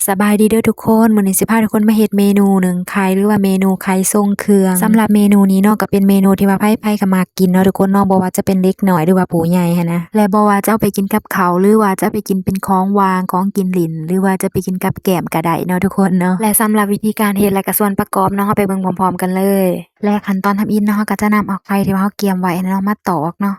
สบายดีเด้อทุกคนมื้อนี้สิพาทุกคนมาเฮ็ดเมนูหนึ่งไข่หรือว่าเมนูไข่ทรงเครื่องสำหรับเมนูนี้เนาะก็เป็นเมนูที่ว่าไผๆก็มักกินเนาะทุกคนเนาะบ่ว่าจะเป็นเด็กน้อยหรือว่าผู้ใหญ่หันนะและบ่ว่าจะเอาไปกินกับข้าวหรือว่าจะไปกินเป็นของว่างของกินหลินหรือว่าจะไปกินกับแกล้มก็ได้เนาะทุกคนเนาะและสำหรับวิธีการเฮ็ดและก็ส่วนประกอบเนาะเราไปเบิ่งพร้อมๆกันเลยและขั้นตอนทำอิฐเนาะเราก็จะนำเอาไข่ที่ว่าเราเตรียมไว้เนาะมาตอกเนาะ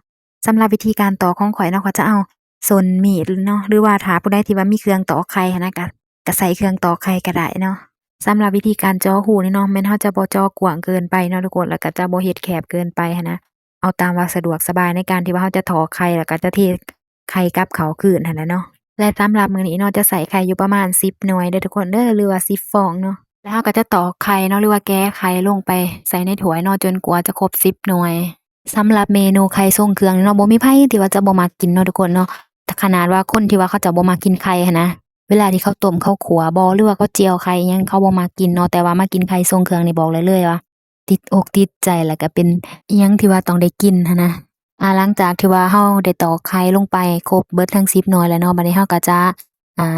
สำหรับวิธีการตอกของข้อยเนาะก็จะเอาส้นมีดเนาะหรือว่าถ้าผู้ใดที่ว่ามีเครื่องตอกไข่หันนะก็ใส่เครื่องตอกไข่ก็ได้เนาะสำหรับวิธีการเจาะหูนี่เนาะแม่นเราจะบ่เจาะกว้างเกินไปเนาะทุกคนแล้วก็จะบ่เฮ็ดแคบเกินไปหั้นนะเอาตามว่าสะดวกสบายในการที่ว่าเราจะตอกไข่แล้วก็จะเทไข่กลับเข้าคืนหั้นน่ะเนาะและสำหรับมื้อนี้เนาะจะใส่ไข่อยู่ประมาณ10หน่วยเด้อทุกคนเด้อหรือว่า10ฟองเนาะแล้วเราก็จะตอกไข่เนาะหรือว่าแก้ไข่ลงไปใส่ในถ้วยเนาะจนกว่าจะครบ10หน่วยสำหรับเมนูไข่ทรงเครื่องเนาะบ่มีไผที่ว่าจะบ่มักกินเนาะทุกคนเนาะแต่ขนาดว่าคนที่ว่าเขาจะบ่มักกินไข่หั้นนะ เวลาที่เขาต้มเขาขัวบ่หรือว่าเขาเจียวไข่อิหยังเขาบ่มักกินเนาะแต่ว่ามากินไข่ทรงเครื่องนี่บอกเลยว่าติดอกติดใจแล้วก็เป็นอิหยังที่ว่าต้องได้กินหั้นนะหลังจากที่ว่าเราได้ตอกไข่ลงไปครบเบิดทั้ง10หน่วยแล้วเนาะบัดนี้เราก็จะ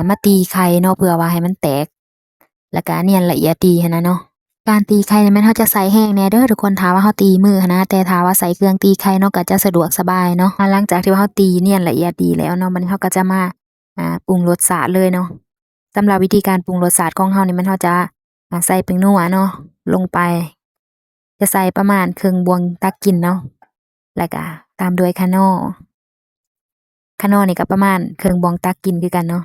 มาตีไข่เนาะเพื่อว่าให้มันแตกแล้วก็เนียนละเอียดดีหั้นนะเนาะการตีไข่นี่แม่นเราจะใส่แห้งแหน่เด้อทุกคนถ้าว่าเราตีมือหั้นนะแต่ถ้าว่าใส่เครื่องตีไข่เนาะก็จะสะดวกสบายเนาะหลังจากที่ว่าเราตีเนียนละเอียดดีแล้วเนาะบัดนี้เราก็จะมาปรุงรสชาติเลยเนาะ สำหรับวิธีการปรุงรสชาติของเรานี่มันเราจะใส่ผงนัวเนาะลงไปจะใส่ประมาณครึ่งบวงตักกินเนาะแล้วก็ตามด้วยคะน้อนี่ก็ประมาณครึ่งบวงตักกินคือกันเนาะ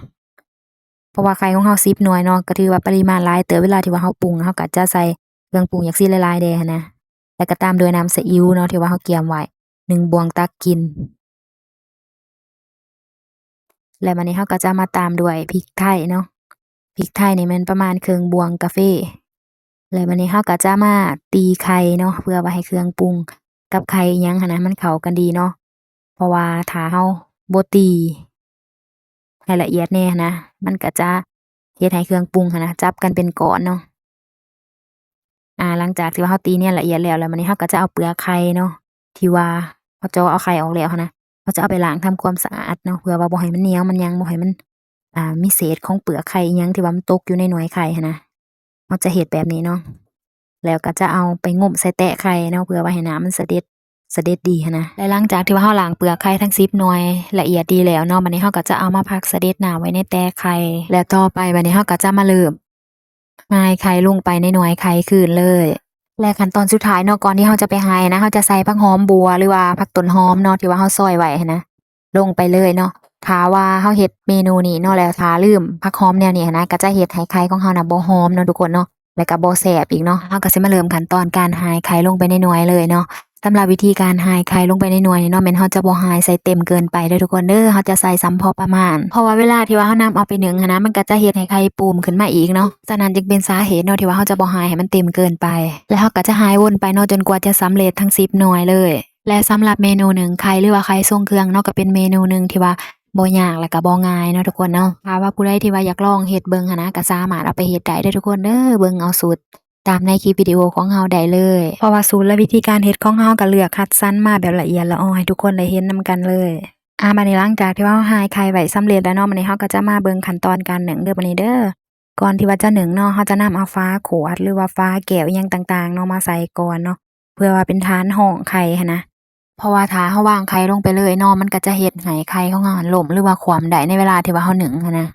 เพราะว่าไข่ของเรา10หน่วยเนาะก็ถือว่าปริมาณหลายเติบเวลาที่ว่าเราปรุงเราก็จะใส่เครื่องปรุงอย่างซี่หลายๆเดะหั้นนะแล้วก็ตามด้วยน้ำซีอิ๊วเนาะที่ว่าเราเตรียมไว้1บวงตักกินแล้วบัดนี้เราก็จะมาตามด้วยพริกไทยเนาะพริกไทยนี่แม่นประมาณครึ่งบวงกาแฟ แล้วบัดนี้เราก็จะมาตีไข่เนาะเพื่อว่าให้เครื่องปรุงกับไข่อิหยังหั้นนะมันเข้ากันดีเนาะเพราะว่าถ้าเราบ่ตีให้ละเอียดแหน่หั้นนะมันก็จะเฮ็ดให้เครื่องปรุงหั้นนะจับกันเป็นก้อนเนาะหลังจากที่ว่าเราตีเนี่ยละเอียดแล้วบัดนี้เราก็จะเอาเปลือกไข่เนาะที่ว่าเราเจาะเอาไข่ออกแล้วหั้นนะเราจะเอาไปล้างทำความสะอาดเนาะเพื่อว่าบ่ให้มันเหนียวมันหยังบ่ให้มันมีเศษของเปลือกไข่อิหยังที่ว่ามันตกอยู่ในหน่วยไข่หั้นนะเราจะเฮ็ดแบบนี้เนาะ แล้วก็จะเอาไปงมใส่แตะไข่เนาะเพื่อว่าให้น้ำมันเสด็จดีหั้นนะและหลังจากที่ว่าเราล้างเปลือกไข่ทั้ง10หน่วยละเอียดดีแล้วเนาะบัดนี้เราก็จะเอามาพักเสด็จน้ำไว้ในแตะไข่แล้วต่อไปบัดนี้เราก็จะมาเริ่มหายไข่ลงไปในหน่วยไข่คืนเลยและขั้นตอนสุดท้ายเนาะก่อนที่เราจะไปหายนะเราจะใส่ผักหอมบัวหรือว่าผักต้นหอมเนาะที่ว่าเราซอยไว้หั้นนะลงไปเลยเนาะถ้าว่าเราเฮ็ดเมนูนี้เนาะแล้วถ้าลืมผักหอมแนวนี้หั้นนะก็จะเฮ็ดให้ไข่ของเราน่ะบ่หอมเนาะทุกคนเนาะ แล้วก็บ่แซ่บอีกเนาะเราก็สิมาเริ่มขั้นตอนการหายไข่ลงไปในหน่วยเลยเนาะสำหรับวิธีการหายไข่ลงไปในหน่วยนี่เนาะแม่นเราจะบ่หายใส่เต็มเกินไปเด้อทุกคนเด้อเราจะใส่ซ้ำพอประมาณเพราะว่าเวลาที่ว่าเรานำเอาไปนึ่งหั้นนะมันก็จะเฮ็ดให้ไข่ปูมขึ้นมาอีกเนาะฉะนั้นจึงเป็นสาเหตุเนาะที่ว่าเราจะบ่หายให้มันเต็มเกินไปแล้วเราก็จะหายวนไปเนาะจนกว่าจะสำเร็จทั้ง10หน่วยเลยและสำหรับเมนูหนึ่งไข่หรือว่าไข่ทรงเครื่องเนาะก็เป็นเมนูหนึ่งที่ว่าบ่ยากแล้วก็บ่ง่ายเนาะทุกคนเนาะถ้าว่าผู้ใดที่ว่าอยากลองเฮ็ดเบิ่งหั้นนะก็สามารถเอาไปเฮ็ดได้เด้อทุกคนเด้อเบิ่งเอาสูตร ตามในคลิปวิดีโอของเราได้เลยเพราะว่าสูตรและวิธีการเฮ็ดของเราก็เลือกคัดสรรมาแบบละเอียดละออให้ทุกคนได้เห็นนำกันเลยบัดนี้หลังจากที่ว่าเราหายไข่ไว้สำเร็จแล้วเนาะบัดนี้เราก็จะมาเบิ่งขั้นตอนการนึ่งเด้อบัดนี้เด้อก่อนที่ว่าจะนึ่งเนาะเราจะนำเอาฝาขวดหรือว่าฝาแก้วอิหยังต่างๆเนาะมาใส่ก่อนเนาะเพื่อว่าเป็นฐานห้องไข่หั้นนะเพราะว่าถ้าเราวางไข่ลงไปเลยเนาะมันก็จะเฮ็ดให้ไข่ของเราล่มหรือว่าคว่ำได้ในเวลาที่ว่าเรานึ่งหั้นนะ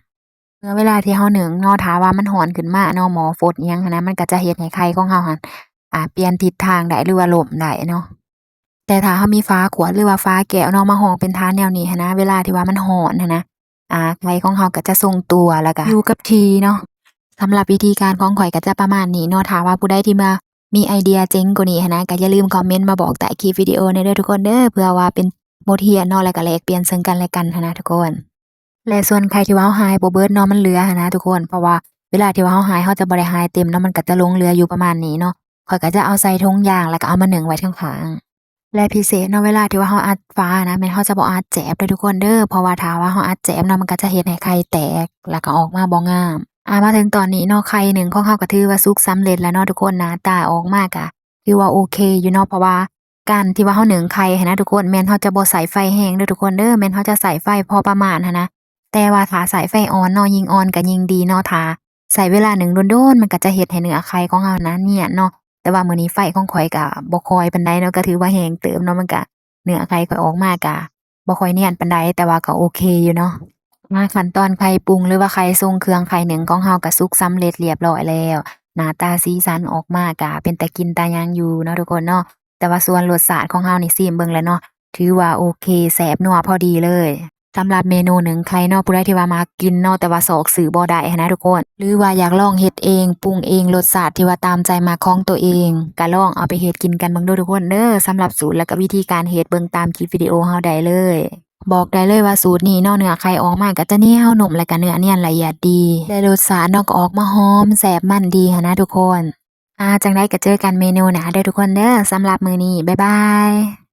เวลาที่เรานึ่งเนาะถ้าว่ามันร้อนขึ้นมาเนาะหม้อฟดอิหยังหั้นนะมันก็จะเฮ็ดให้ไข่ของเราหั้นเปลี่ยนทิศทางได้หรือว่าล่มได้เนาะแต่ถ้าเรามีฝาขวดหรือว่าฝาแก้วเนาะมาห้องเป็นฐานแนวนี้หั้นนะเวลาที่ว่ามันร้อนหั้นนะไข่ของเราก็จะทรงตัวแล้วก็อยู่กับที่เนาะสำหรับวิธีการของข้อยก็จะประมาณนี้เนาะถ้าว่าผู้ใดที่มามีไอเดียเจ๋งกว่านี้หั้นนะก็อย่าลืมคอมเมนต์มาบอกใต้คลิปวิดีโอนี้เด้อทุกคนเด้อเพื่อว่าเป็นบทเรียนเนาะแล้วก็แลกเปลี่ยนซึ่งกันและกันหั้นนะทุกคน และส่วนไข่ที่ว่าเราหายบ่เบิดเนาะมันเหลือหั้นนะทุกคนเพราะว่าเวลาที่ว่าเราหายเราจะบ่ได้หายเต็มเนาะมันก็จะหลงเหลืออยู่ประมาณนี้เนาะข้อยก็จะเอาใส่ถุงยางแล้วก็เอามานึ่งไว้ข้างๆและพิเศษเนาะเวลาที่ว่าเราอัดฝานะแม่นเราจะบ่อัดแจบเด้อทุกคนเด้อเพราะว่าถ้าว่าเราอัดแจบเนาะมันก็จะเฮ็ดให้ไข่แตกแล้วก็ออกมาบ่งามมาถึงตอนนี้เนาะไข่หนึ่งของเราก็ถือว่าสุกสำเร็จแล้วเนาะทุกคนหน้าตาออกมาก็ถือว่าโอเคอยู่เนาะเพราะว่าการที่ว่าเรานึ่งไข่หั้นนะทุกคนแม่นเราจะบ่ใส่ไฟแรงเด้อทุกคนเด้อแม่นเราจะใส่ไฟพอประมาณหั้นนะ แต่ว่าถ้าใช้ไฟอ่อนเนาะยิ่งอ่อนก็ยิ่งดีเนาะถ้าใช้เวลานึ่งโดนๆมันก็จะเฮ็ดให้เนื้อไข่ของเรานั้นเนียนเนาะแต่ว่ามื้อนี้ไฟของข้อยก็บ่ค่อยปานใดเนาะก็ถือว่าแรงเติบเนาะมันก็เนื้อไข่ข้อยออกมาก็บ่ค่อยเนียนปานใดแต่ว่าก็โอเคอยู่เนาะมาขั้นตอนไข่ปรุงหรือว่าไข่ทรงเครื่องไข่นึ่งของเราก็สุกสำเร็จเรียบร้อยแล้วหน้าตาสีสันออกมาก็เป็นตากินตาหยังอยู่เนาะทุกคนเนาะแต่ว่าส่วนรสชาติของเรานี่ซิมเบิ่งแล้วเนาะ ถือว่าโอเคแซ่บนัวพอดีเลยสำหรับเมนูหนึ่งไข่เนาะผู้ใดที่ว่ามักกินเนาะแต่ว่าสอกซื้อบ่ได้หั้นนะทุกคนหรือว่าอยากลองเฮ็ดเองปรุงเองรสชาติที่ว่าตามใจมักของตัวเองก็ลองเอาไปเฮ็ดกินกันเบิ่งเด้อทุกคนเด้อสำหรับสูตรและก็วิธีการเฮ็ดเบิ่งตามคลิปวิดีโอเฮาได้เลยบอกได้เลยว่าสูตรนี้เนาะเนื้อไข่ออกมาก็จะเหนียวนุ่มและก็เนื้อเนียนละเอียดดีและรสชาติเนาะก็ออกมาหอมแซ่บมันดีหั้นนะทุกคนจั่งใดก็เจอกันเมนูหน้าเด้อทุกคนเด้อสำหรับมื้อนี้บ๊ายบาย